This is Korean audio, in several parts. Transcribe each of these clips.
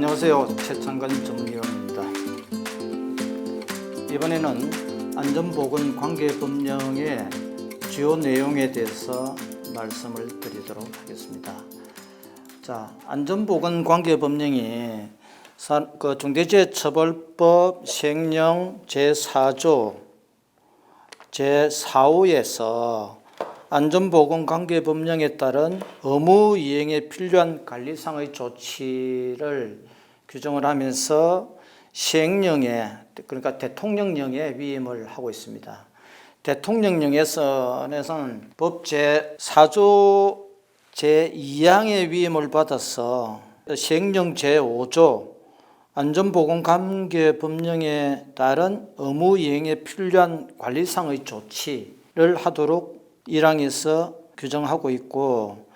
안녕하세요. 최창근 전문위원입니다. 이번에는 안전보건관계법령의 주요 내용에 대해서 말씀을 드리도록 하겠습니다. 자, 안전보건관계법령이 중대재해처벌법 시행령 제4조 제4호에서 안전보건관계법령에 따른 의무 이행에 필요한 관리상의 조치를 규정을 하면서 시행령에, 그러니까 대통령령에 위임을 하고 있습니다. 대통령령에서는 법 제4조 제2항에 위임을 받아서 시행령 제5조 안전보건관계법령에 따른 의무 이행에 필요한 관리상의 조치를 하도록 1항에서 규정하고 있고,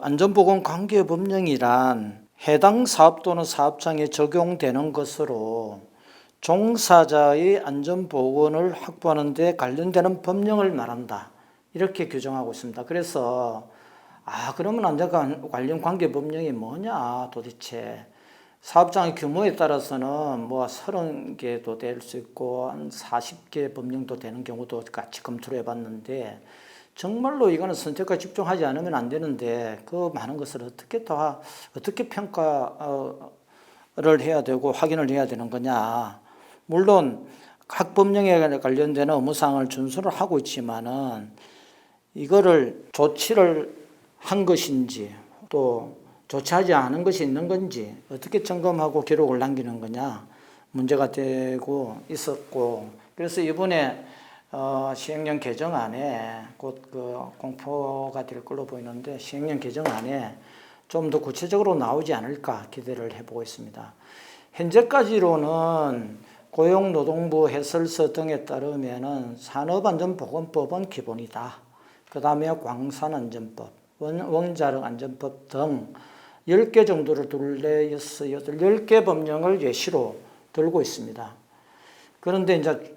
안전보건관계법령이란 해당 사업 또는 사업장에 적용되는 것으로 종사자의 안전보건을 확보하는 데 관련되는 법령을 말한다, 이렇게 규정하고 있습니다. 그래서 그러면 안전관련관계법령이 뭐냐, 도대체 사업장의 규모에 따라서는 뭐 30개도 될 수 있고 한 40개 법령도 되는 경우도 같이 검토를 해봤는데, 정말로 이거는 선택과 집중하지 않으면 안 되는데 그 많은 것을 어떻게 평가를 해야 되고 확인을 해야 되는 거냐. 물론 각 법령에 관련된 의무사항을 준수를 하고 있지만은 이거를 조치를 한 것인지 또 조치하지 않은 것이 있는 건지 어떻게 점검하고 기록을 남기는 거냐 문제가 되고 있었고, 그래서 이번에 시행령 개정안에 곧 공포가 될 걸로 보이는데, 시행령 개정안에 좀 더 구체적으로 나오지 않을까 기대를 해보고 있습니다. 현재까지로는 고용노동부 해설서 등에 따르면은 산업안전보건법은 기본이다. 그 다음에 광산안전법, 원자력안전법 등 10개 정도를 둘레 10개 법령을 예시로 들고 있습니다. 그런데 이제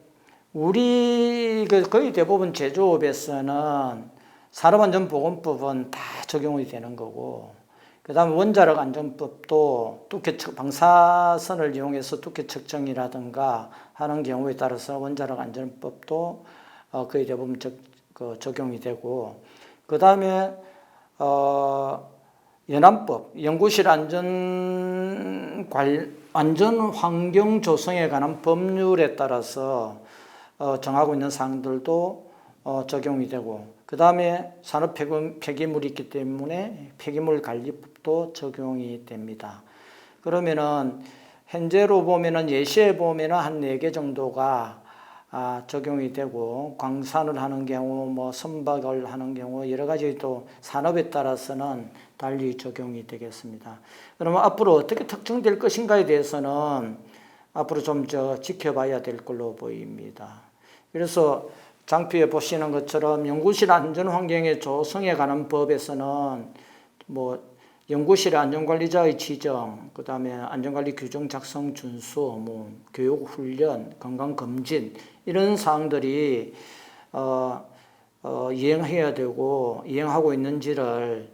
우리 거의 대부분 제조업에서는 산업안전보건법은 다 적용이 되는 거고, 그 다음에 원자력안전법도 방사선을 이용해서 두께 측정이라든가 하는 경우에 따라서 원자력안전법도 거의 대부분 적용이 되고, 그 다음에 연안법, 연구실 안전환경 조성에 관한 법률에 따라서 정하고 있는 사항들도 적용이 되고, 그 다음에 산업 폐기물이 있기 때문에 폐기물 관리법도 적용이 됩니다. 그러면은 현재로 보면은 예시에 보면은 한 4개 정도가 적용이 되고, 광산을 하는 경우, 뭐 선박을 하는 경우 여러 가지 또 산업에 따라서는 달리 적용이 되겠습니다. 그러면 앞으로 어떻게 특정될 것인가에 대해서는 앞으로 좀 지켜봐야 될 걸로 보입니다. 그래서 장표에 보시는 것처럼 연구실 안전환경의 조성에 관한 법에서는 뭐 연구실 안전관리자의 지정, 그 다음에 안전관리 규정 작성 준수 의무, 교육 훈련, 건강검진 이런 사항들이 이행해야 되고 이행하고 있는지를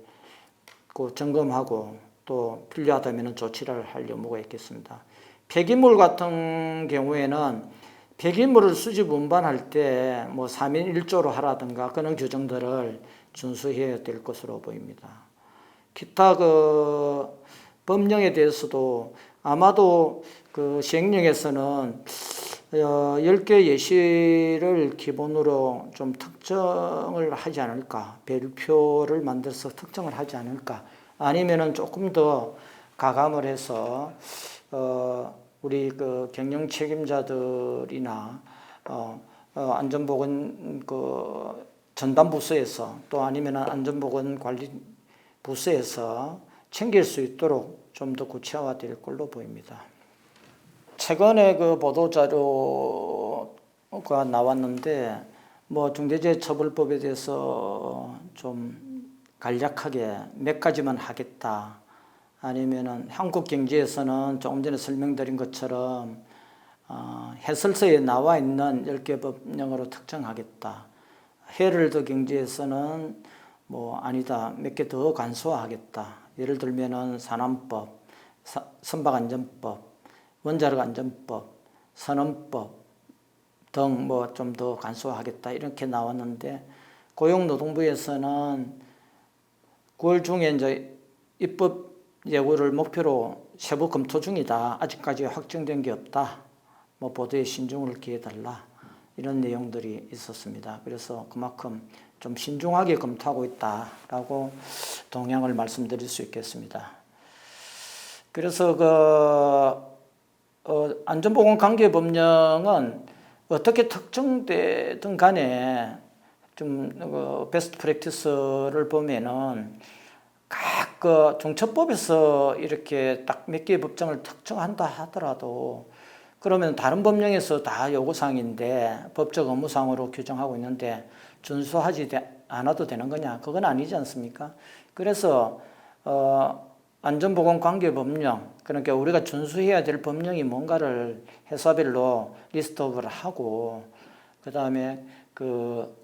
점검하고 또 필요하다면 조치를 할 의무가 있겠습니다. 폐기물 같은 경우에는 폐기물을 수집 운반할 때 뭐 3인 1조로 하라든가 그런 규정들을 준수해야 될 것으로 보입니다. 기타 법령에 대해서도 아마도 시행령에서는 10개 예시를 기본으로 좀 특정을 하지 않을까, 별표를 만들어서 특정을 하지 않을까, 아니면은 조금 더 가감을 해서 우리 경영 책임자들이나 안전보건 전담 부서에서 또 아니면 안전보건 관리 부서에서 챙길 수 있도록 좀 더 구체화될 걸로 보입니다. 최근에 보도자료가 나왔는데, 뭐 중대재해처벌법에 대해서 좀 간략하게 몇 가지만 하겠다, 아니면은 한국경제에서는 조금 전에 설명드린 것처럼 해설서에 나와 있는 10개 법령으로 특정하겠다, 헤럴드 경제에서는 뭐 아니다, 몇 개 더 간소화하겠다. 예를 들면은 산안법, 선박안전법, 원자력안전법, 선언법 등 뭐 좀 더 간소화하겠다 이렇게 나왔는데 고용노동부에서는 9월 중에 이제 입법 예고를 목표로 세부 검토 중이다. 아직까지 확정된 게 없다. 뭐 보도에 신중을 기해달라. 이런 내용들이 있었습니다. 그래서 그만큼 좀 신중하게 검토하고 있다라고 동향을 말씀드릴 수 있겠습니다. 그래서 안전보건관계법령은 어떻게 특정되든 간에 좀 베스트 프랙티스를 보면은 각 종처법에서 이렇게 딱 몇 개의 법정을 특정한다 하더라도 그러면 다른 법령에서 다 요구사항인데 법적 업무상으로 규정하고 있는데 준수하지 않아도 되는 거냐? 그건 아니지 않습니까? 그래서 안전보건관계법령, 그러니까 우리가 준수해야 될 법령이 뭔가를 회사별로 리스트업을 하고 그 다음에 그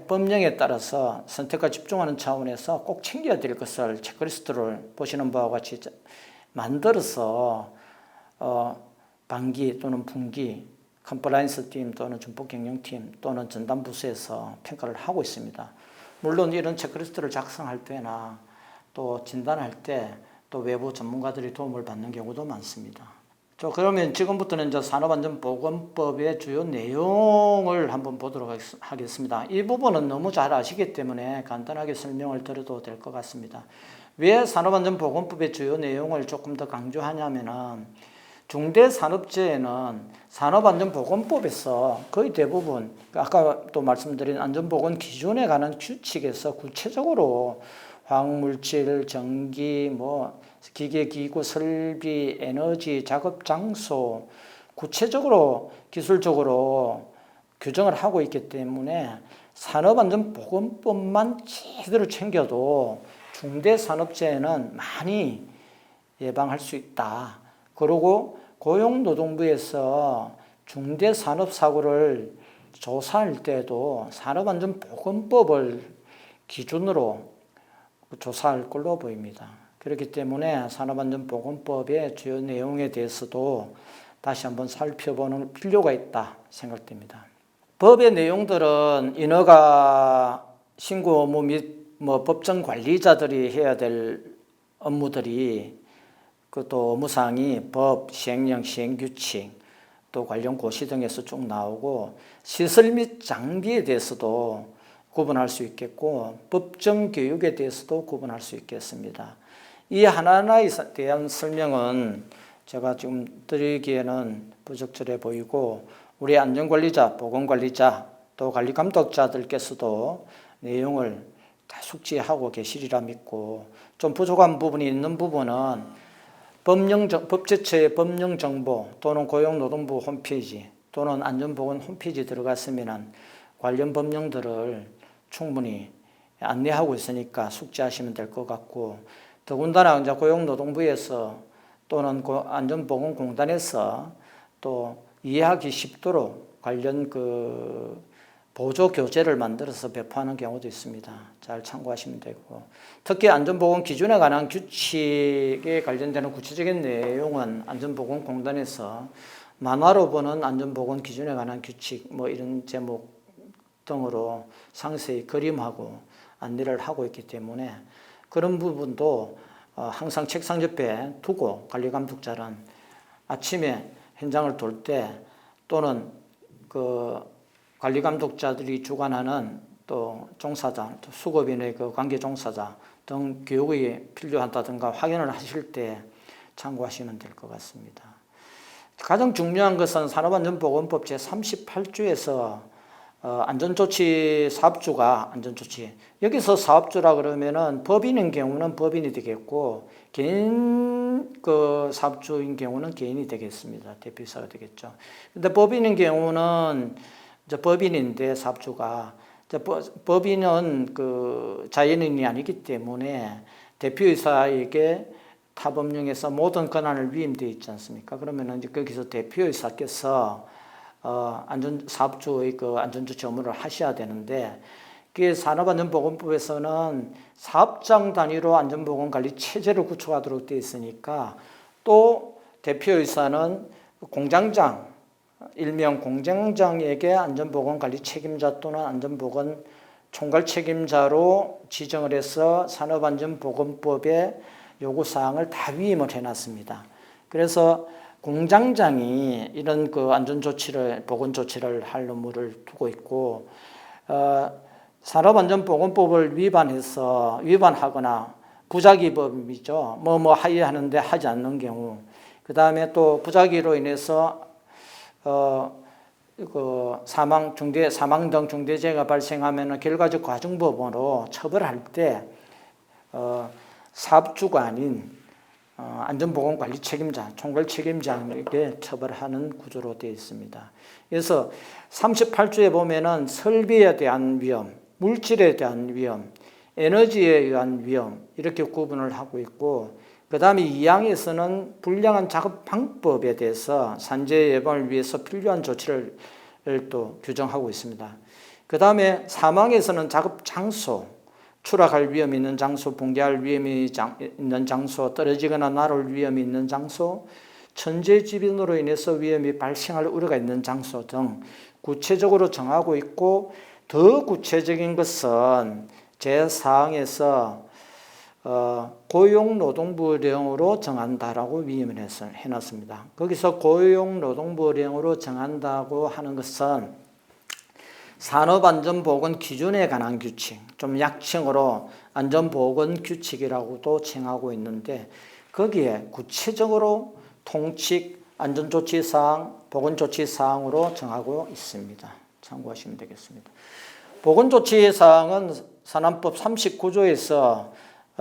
법령에 따라서 선택과 집중하는 차원에서 꼭 챙겨야 될 것을 체크리스트를 보시는 바와 같이 만들어서 반기 또는 분기 컴플라이언스 팀 또는 준법경영팀 또는 전담부서에서 평가를 하고 있습니다. 물론 이런 체크리스트를 작성할 때나 또 진단할 때 또 외부 전문가들이 도움을 받는 경우도 많습니다. 그러면 지금부터는 이제 산업안전보건법의 주요 내용을 한번 보도록 하겠습니다. 이 부분은 너무 잘 아시기 때문에 간단하게 설명을 드려도 될 것 같습니다. 왜 산업안전보건법의 주요 내용을 조금 더 강조하냐면은 중대산업재해는 산업안전보건법에서 거의 대부분 아까 또 말씀드린 안전보건 기준에 관한 규칙에서 구체적으로 화학물질, 전기, 기계기구, 설비, 에너지, 작업 장소 구체적으로 기술적으로 규정을 하고 있기 때문에 산업안전보건법만 제대로 챙겨도 중대산업재해는 많이 예방할 수 있다. 그리고 고용노동부에서 중대산업사고를 조사할 때도 산업안전보건법을 기준으로 조사할 걸로 보입니다. 그렇기 때문에 산업안전보건법의 주요 내용에 대해서도 다시 한번 살펴보는 필요가 있다 생각됩니다. 법의 내용들은 인허가 신고 업무 및 법정 관리자들이 해야 될 업무들이 또 업무사항이 법, 시행령, 시행규칙, 또 관련 고시 등에서 쭉 나오고 시설 및 장비에 대해서도 구분할 수 있겠고 법정 교육에 대해서도 구분할 수 있겠습니다. 이 하나하나에 대한 설명은 제가 지금 드리기에는 부적절해 보이고 우리 안전관리자, 보건관리자, 또 관리감독자들께서도 내용을 다 숙지하고 계시리라 믿고 좀 부족한 부분이 있는 부분은 법제처의 법령정보 또는 고용노동부 홈페이지 또는 안전보건 홈페이지 들어갔으면 관련 법령들을 충분히 안내하고 있으니까 숙지하시면 될 것 같고 더군다나 이제 고용노동부에서 또는 안전보건공단에서 또 이해하기 쉽도록 관련 보조 교재를 만들어서 배포하는 경우도 있습니다. 잘 참고하시면 되고 특히 안전보건 기준에 관한 규칙에 관련되는 구체적인 내용은 안전보건공단에서 만화로 보는 안전보건 기준에 관한 규칙 이런 제목 등으로 상세히 그림하고 안내를 하고 있기 때문에 그런 부분도 항상 책상 옆에 두고 관리감독자는 아침에 현장을 돌 때 또는 관리감독자들이 주관하는 또 종사자, 또 수급인의 관계 종사자 등 교육이 필요하다든가 확인을 하실 때 참고하시면 될 것 같습니다. 가장 중요한 것은 산업안전보건법 제38조에서 안전조치 사업주가 안전조치 여기서 사업주라 그러면은 법인인 경우는 법인이 되겠고 개인 사업주인 경우는 개인이 되겠습니다. 대표이사가 되겠죠. 근데 법인인 경우는 이제 법인인데 사업주가 법인은 자연인이 아니기 때문에 대표이사에게 타법령에서 모든 권한을 위임되어 있지 않습니까? 그러면은 이제 거기서 대표이사께서 사업주의 안전조치 업무를 하셔야 되는데 산업안전보건법에서는 사업장 단위로 안전보건관리 체제를 구축하도록 되어 있으니까 또 대표이사는 공장장, 일명 공장장에게 안전보건관리 책임자 또는 안전보건 총괄 책임자로 지정을 해서 산업안전보건법의 요구사항을 다 위임을 해놨습니다. 그래서 공장장이 이런 그 안전조치를, 보건조치를 할 의무를 두고 있고, 산업안전보건법을 위반하거나 부작위범이죠. 뭐 하는데 하지 않는 경우, 그 다음에 또 부작위로 인해서 사망 등 중대재해가 발생하면 결과적 과정법으로 처벌할 때 사업주가 아닌 안전보건관리 책임자, 총괄 책임자에게 처벌하는 구조로 되어 있습니다. 그래서 38조에 보면은 설비에 대한 위험, 물질에 대한 위험, 에너지에 의한 위험 이렇게 구분을 하고 있고, 그 다음에 2항에서는 불량한 작업 방법에 대해서 산재 예방을 위해서 필요한 조치를 또 규정하고 있습니다. 그 다음에 3항에서는 작업 장소, 추락할 위험이 있는 장소, 붕괴할 위험이 있는 장소, 떨어지거나 날아올 위험이 있는 장소, 천재지변으로 인해서 위험이 발생할 우려가 있는 장소 등 구체적으로 정하고 있고, 더 구체적인 것은 제4항에서 고용노동부령으로 정한다라고 위임을 해놨습니다. 거기서 고용노동부령으로 정한다고 하는 것은 산업안전보건 기준에 관한 규칙, 좀 약칭으로 안전보건규칙이라고도 칭하고 있는데, 거기에 구체적으로 통칙, 안전조치사항, 보건조치사항으로 정하고 있습니다. 참고하시면 되겠습니다. 보건조치사항은 산안법 39조에서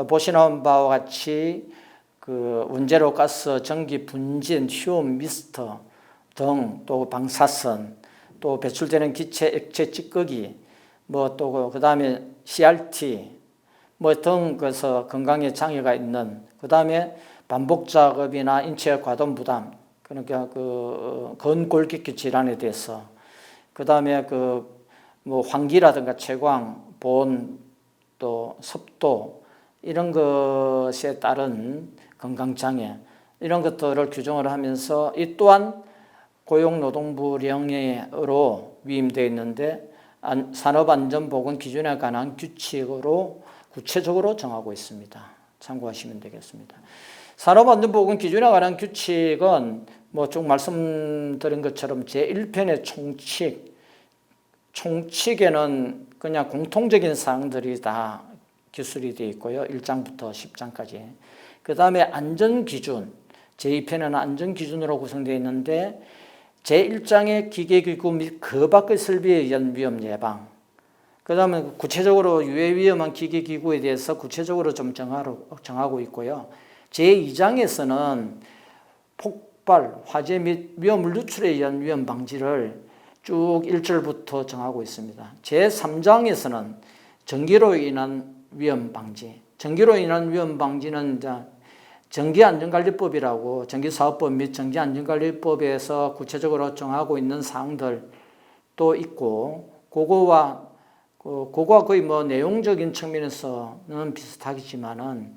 보시는 바와 같이 그 원재료, 가스, 전기, 분진, 휴음, 미스터 등, 또 방사선, 또 배출되는 기체, 액체 찌꺼기, 뭐 또 그 다음에 CRT, 뭐 등 그래서 건강에 장애가 있는, 그 다음에 반복 작업이나 인체 과도 부담, 그러니까 그 건골격계 질환에 대해서, 그 다음에 그 뭐 환기라든가 채광, 보온, 또 습도 이런 것에 따른 건강장애 이런 것들을 규정을 하면서, 이 또한 고용노동부령으로 위임되어 있는데 산업안전보건 기준에 관한 규칙으로 구체적으로 정하고 있습니다. 참고하시면 되겠습니다. 산업안전보건 기준에 관한 규칙은 뭐 쭉 말씀드린 것처럼 제1편의 총칙에는 그냥 공통적인 사항들이 다 기술이 되어 있고요. 1장부터 10장까지. 그 다음에 안전기준, 제2편에는 안전기준으로 구성되어 있는데, 제1장의 기계기구 및 그 밖의 설비에 의한 위험 예방, 그 다음에 구체적으로 유해 위험한 기계기구에 대해서 구체적으로 좀 정하고 있고요. 제2장에서는 폭발, 화재 및 위험물 누출에 의한 위험 방지를 쭉 1절부터 정하고 있습니다. 제3장에서는 전기로 인한 위험 방지, 전기로 인한 위험 방지는 전기안전관리법이라고 전기사업법 및 전기안전관리법에서 구체적으로 정하고 있는 사항들도 있고, 그거와 거의 뭐 내용적인 측면에서는 비슷하겠지만은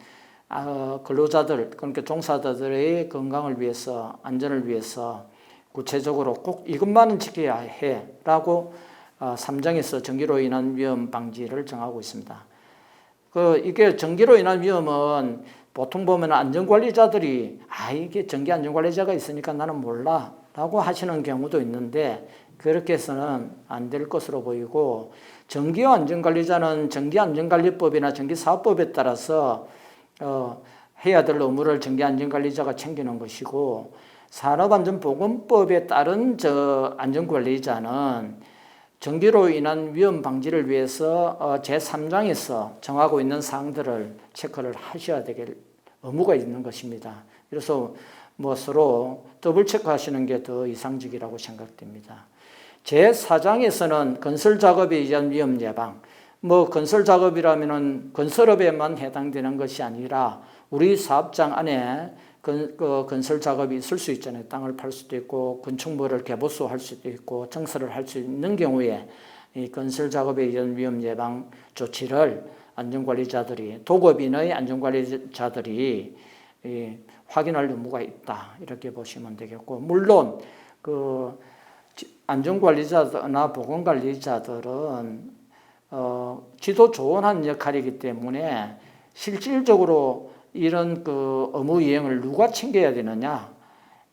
근로자들, 그러니까 종사자들의 건강을 위해서, 안전을 위해서 구체적으로 꼭 이것만은 지켜야 해라고 3장에서 전기로 인한 위험 방지를 정하고 있습니다. 이게 전기로 인한 위험은 보통 보면 안전관리자들이 이게 전기 안전관리자가 있으니까 나는 몰라 라고 하시는 경우도 있는데, 그렇게 해서는 안 될 것으로 보이고, 전기 안전관리자는 전기안전관리법이나 전기사업법에 따라서 해야 될 의무를 전기안전관리자가 챙기는 것이고, 산업안전보건법에 따른 안전관리자는 전기로 인한 위험 방지를 위해서 제3장에서 정하고 있는 사항들을 체크를 하셔야 될 의무가 있는 것입니다. 그래서 뭐 서로 더블 체크하시는 게 더 이상적이라고 생각됩니다. 제4장에서는 건설 작업에 의한 위험 예방, 뭐 건설 작업이라면은 건설업에만 해당되는 것이 아니라 우리 사업장 안에 건설 작업이 있을 수 있잖아요. 땅을 팔 수도 있고 건축물을 개보수할 수도 있고 증설을 할 수 있는 경우에 이 건설 작업에 의한 위험 예방 조치를 안전관리자들이, 도급인의 안전관리자들이 확인할 의무가 있다. 이렇게 보시면 되겠고, 물론 그 안전관리자나 보건관리자들은 지도 조언하는 역할이기 때문에 실질적으로 이런 그 업무 이행을 누가 챙겨야 되느냐?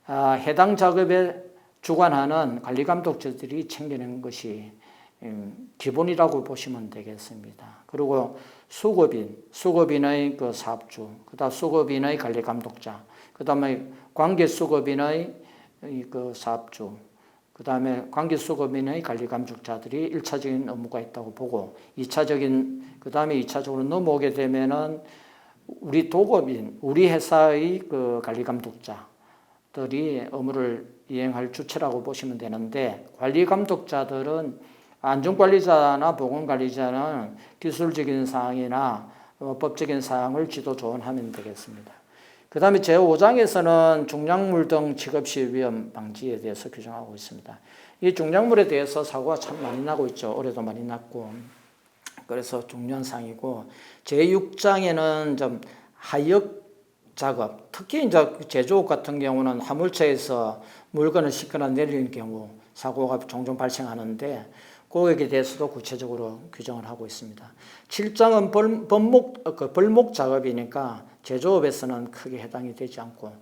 해당 작업에 주관하는 관리감독자들이 챙기는 것이 기본이라고 보시면 되겠습니다. 그리고 수급인의 그 사업주, 그다음 수급인의 관리감독자, 그다음에 관계수급인의 그 사업주, 그다음에 관계수급인의 관리감독자들이 1차적인 업무가 있다고 보고, 그다음에 2차적으로 넘어오게 되면은 우리 도급인, 우리 회사의 그 관리감독자들이 업무를 이행할 주체라고 보시면 되는데, 관리감독자들은 안전관리자나 보건관리자는 기술적인 사항이나 법적인 사항을 지도 조언하면 되겠습니다. 그 다음에 제5장에서는 중량물 등 취급시 위험 방지에 대해서 규정하고 있습니다. 이 중량물에 대해서 사고가 참 많이 나고 있죠. 올해도 많이 났고. 그래서 중요한 사항이고, 제6장에는 좀 하역 작업, 특히 이제 제조업 같은 경우는 화물차에서 물건을 싣거나 내리는 경우 사고가 종종 발생하는데, 그거에 대해서도 구체적으로 규정을 하고 있습니다. 7장은 벌목 작업이니까 제조업에서는 크게 해당이 되지 않고,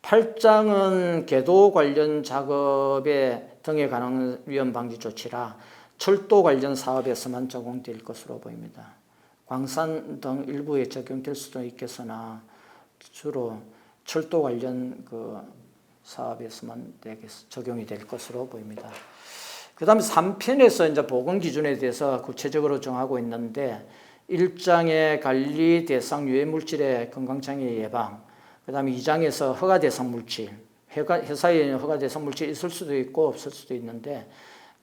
8장은 궤도 관련 작업에 등에 관한 위험 방지 조치라 철도 관련 사업에서만 적용될 것으로 보입니다. 광산 등 일부에 적용될 수도 있겠으나 주로 철도 관련 그 사업에서만 적용이 될 것으로 보입니다. 그 다음에 3편에서 이제 보건 기준에 대해서 구체적으로 정하고 있는데, 1장의 관리 대상 유해 물질의 건강장애 예방, 그 다음에 2장에서 허가 대상 물질, 회사에 허가 대상 물질이 있을 수도 있고 없을 수도 있는데,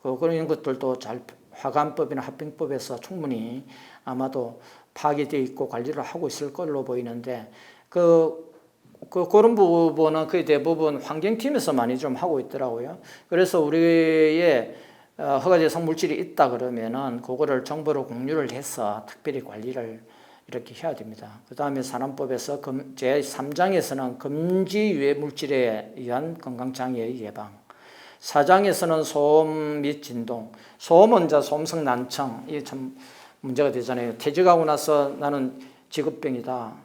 그런 것들도 잘 화관법이나 합병법에서 충분히 아마도 파악이 되어 있고 관리를 하고 있을 걸로 보이는데, 그런 부분은 거의 대부분 환경팀에서 많이 좀 하고 있더라고요. 그래서 우리의 허가대상 물질이 있다 그러면은 그거를 정보로 공유를 해서 특별히 관리를 이렇게 해야 됩니다. 그 다음에 산업법에서 제3장에서는 금지 유해 물질에 의한 건강장애의 예방, 4장에서는 소음 및 진동, 소음은 이제 소음성 난청, 이게 참 문제가 되잖아요. 퇴직하고 나서 나는 직업병이다.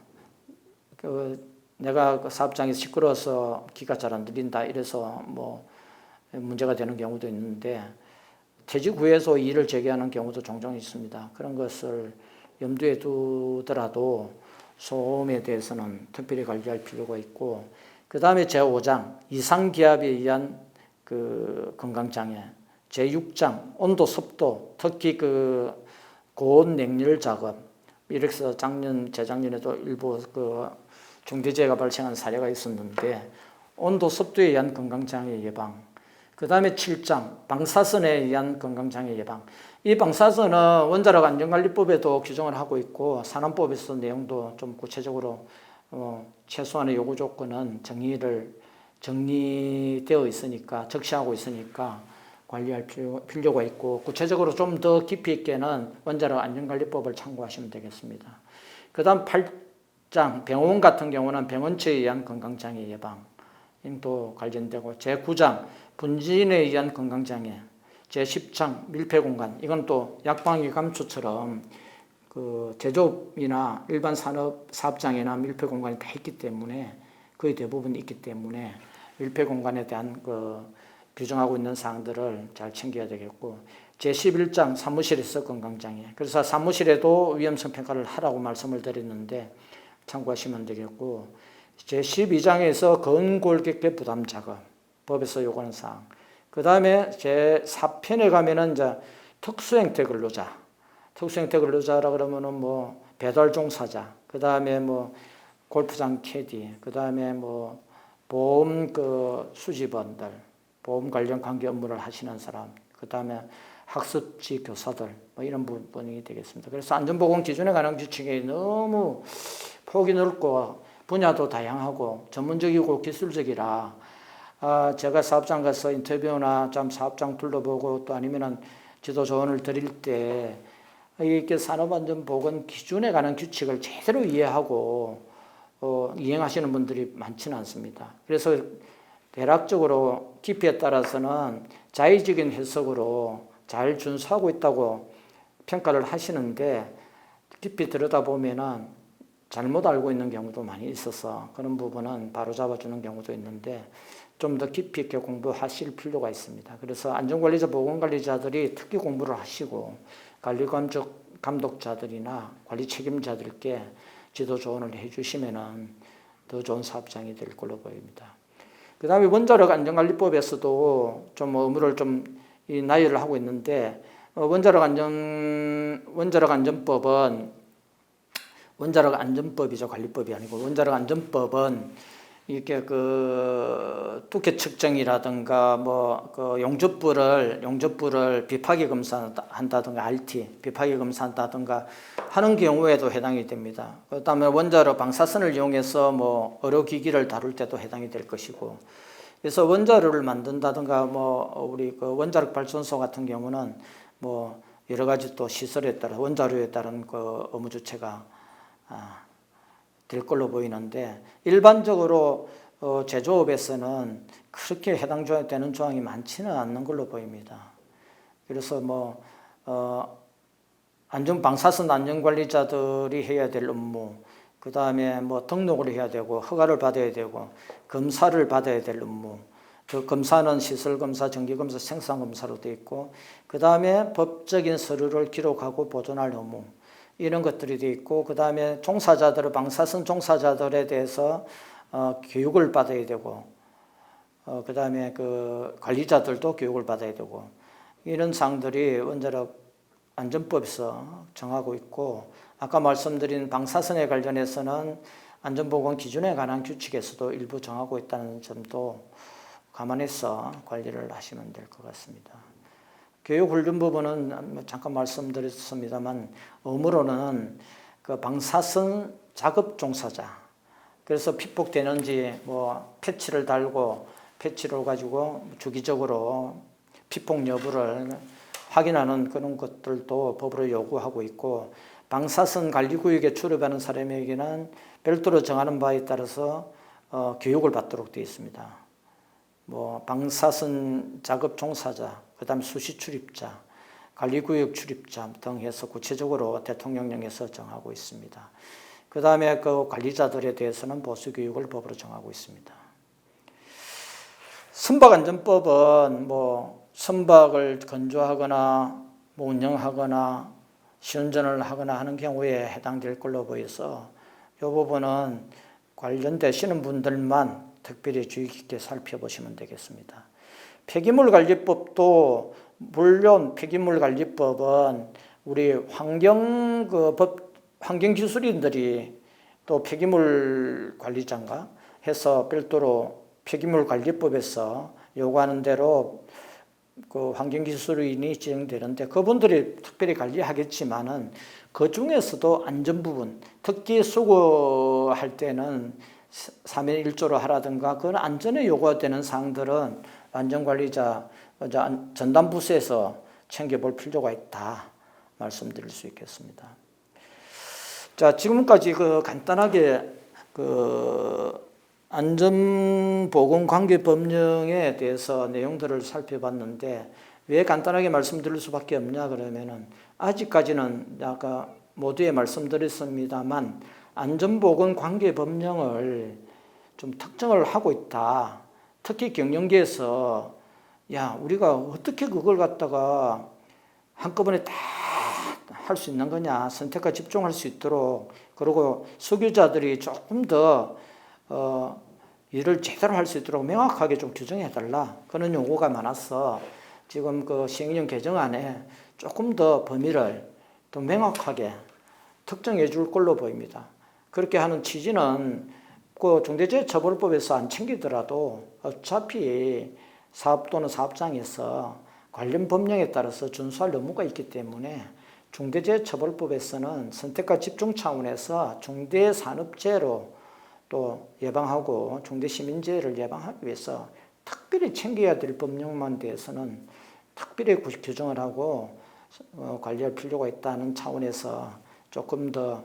내가 그 사업장에서 시끄러워서 기가 잘 안 들린다. 이래서 뭐 문제가 되는 경우도 있는데, 퇴직 후에서 일을 재개하는 경우도 종종 있습니다. 그런 것을 염두에 두더라도 소음에 대해서는 특별히 관리할 필요가 있고, 그 다음에 제5장 이상기압에 의한 그 건강장애, 제6장 온도 습도, 특히 그 고온 냉열 작업, 이렇게 해서 재작년에도 일부 그 중대재해가 발생한 사례가 있었는데, 온도 습도에 의한 건강장애 예방, 그 다음에 7장 방사선에 의한 건강장애 예방. 이 방사선은 원자력 안전관리법에도 규정을 하고 있고, 산업법에서 내용도 좀 구체적으로 최소한의 요구 조건은 정리되어 있으니까, 적시하고 있으니까 관리할 필요가 있고, 구체적으로 좀 더 깊이 있게는 원자력 안전관리법을 참고하시면 되겠습니다. 그 다음 8장 병원 같은 경우는 병원체에 의한 건강장애 예방도 관련되고, 제9장 분진에 의한 건강장애, 제10장 밀폐공간, 이건 또 약방위 감초처럼 그 제조업이나 일반 사업장이나 밀폐공간이 다 있기 때문에, 거의 대부분 있기 때문에 밀폐공간에 대한 그 규정하고 있는 사항들을 잘 챙겨야 되겠고, 제11장 사무실에서 건강장애, 그래서 사무실에도 위험성 평가를 하라고 말씀을 드렸는데 참고하시면 되겠고, 제12장에서 근골격계 부담 작업, 법에서 요구하는 사항, 그 다음에 제4편에 가면은 이제 특수형태 근로자라 그러면은 뭐 배달 종사자, 그 다음에 뭐 골프장 캐디, 그 다음에 뭐 보험 그 수집원들, 보험 관련 관계 업무를 하시는 사람, 그 다음에 학습지 교사들, 뭐 이런 부분이 되겠습니다. 그래서 안전보건 기준에 관한 규칙이 너무 폭이 넓고 분야도 다양하고 전문적이고 기술적이라, 제가 사업장 가서 인터뷰나 좀 사업장 둘러보고 또 아니면은 지도 조언을 드릴 때 이렇게 산업안전보건 기준에 관한 규칙을 제대로 이해하고 이행하시는 분들이 많지는 않습니다. 그래서 대략적으로 깊이에 따라서는 자의적인 해석으로 잘 준수하고 있다고 평가를 하시는데 깊이 들여다보면은 잘못 알고 있는 경우도 많이 있어서 그런 부분은 바로 잡아주는 경우도 있는데 좀 더 깊이 있게 공부하실 필요가 있습니다. 그래서 안전관리자, 보건관리자들이 특히 공부를 하시고 감독자들이나 관리 책임자들께 지도 조언을 해주시면은 더 좋은 사업장이 될 걸로 보입니다. 그 다음에 원자력 안전관리법에서도 좀 의무를 좀 나열을 하고 있는데 원자력 안전법이죠. 관리법이 아니고 원자력 안전법은 이렇게 그 두께 측정이라든가 그 용접불을 비파기 검사한다든가 RT 비파기 검사한다든가 하는 경우에도 해당이 됩니다. 그다음에 원자력 방사선을 이용해서 뭐 의료기기를 다룰 때도 해당이 될 것이고, 그래서 원자로를 만든다든가 우리 그 원자력 발전소 같은 경우는 뭐 여러 가지 또 시설에 따라 원자로에 따른 그 의무 주체가 될 걸로 보이는데 일반적으로 제조업에서는 그렇게 해당되는 조항이 많지는 않는 걸로 보입니다. 그래서 방사선 안전관리자들이 해야 될 업무, 그 다음에 등록을 해야 되고 허가를 받아야 되고 검사를 받아야 될 업무, 그 검사는 시설검사, 정기검사, 생산검사로 되어 있고 그 다음에 법적인 서류를 기록하고 보존할 업무, 이런 것들이 되어 있고 그 다음에 방사선 종사자들에 대해서 교육을 받아야 되고 그 다음에 그 관리자들도 교육을 받아야 되고 이런 사항들이 원자력 안전법에서 정하고 있고, 아까 말씀드린 방사선에 관련해서는 안전보건 기준에 관한 규칙에서도 일부 정하고 있다는 점도 감안해서 관리를 하시면 될 것 같습니다. 교육훈련 부분은 잠깐 말씀드렸습니다만 의무로는 그 방사선 작업 종사자, 그래서 피폭되는지 패치를 달고 패치를 가지고 주기적으로 피폭 여부를 확인하는 그런 것들도 법으로 요구하고 있고, 방사선 관리구역에 출입하는 사람에게는 별도로 정하는 바에 따라서 교육을 받도록 되어 있습니다. 방사선 작업 종사자, 그 다음에 수시 출입자, 관리구역 출입자 등 해서 구체적으로 대통령령에서 정하고 있습니다. 그 다음에 그 관리자들에 대해서는 보수교육을 법으로 정하고 있습니다. 선박안전법은 선박을 건조하거나 운영하거나 시운전을 하거나 하는 경우에 해당될 걸로 보여서 이 부분은 관련되시는 분들만 특별히 주의 깊게 살펴보시면 되겠습니다. 폐기물관리법도 물론 폐기물관리법은 우리 환경기술인들이 또 폐기물관리자인가 해서 별도로 폐기물관리법에서 요구하는 대로 그 환경기술인이 지정되는데 그분들이 특별히 관리하겠지만은 그 중에서도 안전 부분, 특히 수거할 때는 3인 1조로 하라든가 그런 안전에 요구되는 사항들은 안전관리자 전담부서에서 챙겨볼 필요가 있다 말씀드릴 수 있겠습니다. 자, 지금까지 간단하게 안전보건관계법령에 대해서 내용들을 살펴봤는데 왜 간단하게 말씀드릴 수밖에 없냐 그러면은 아직까지는 아까 모두에 말씀드렸습니다만 안전보건관계법령을 좀 특정을 하고 있다. 특히 경영계에서 우리가 어떻게 그걸 갖다가 한꺼번에 다 할 수 있는 거냐, 선택과 집중할 수 있도록, 그리고 수교자들이 조금 더 일을 제대로 할 수 있도록 명확하게 좀 규정해달라, 그런 요구가 많아서 지금 그 시행령 개정안에 조금 더 범위를 더 명확하게 특정해 줄 걸로 보입니다. 그렇게 하는 취지는 그 중대재해처벌법에서 안 챙기더라도 어차피 사업 또는 사업장에서 관련 법령에 따라서 준수할 의무가 있기 때문에 중대재해처벌법에서는 선택과 집중 차원에서 중대산업재해로 또 예방하고 중대시민재해를 예방하기 위해서 특별히 챙겨야 될 법령만 대해서는 특별히 규정을 하고 관리할 필요가 있다는 차원에서 조금 더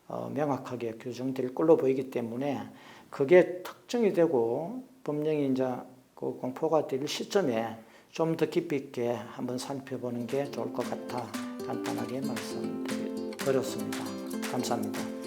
명확하게 규정될 걸로 보이기 때문에 그게 특정이 되고 법령이 이제 그 공포가 될 시점에 좀 더 깊이 있게 한번 살펴보는 게 좋을 것 같아 간단하게 말씀드렸습니다. 감사합니다.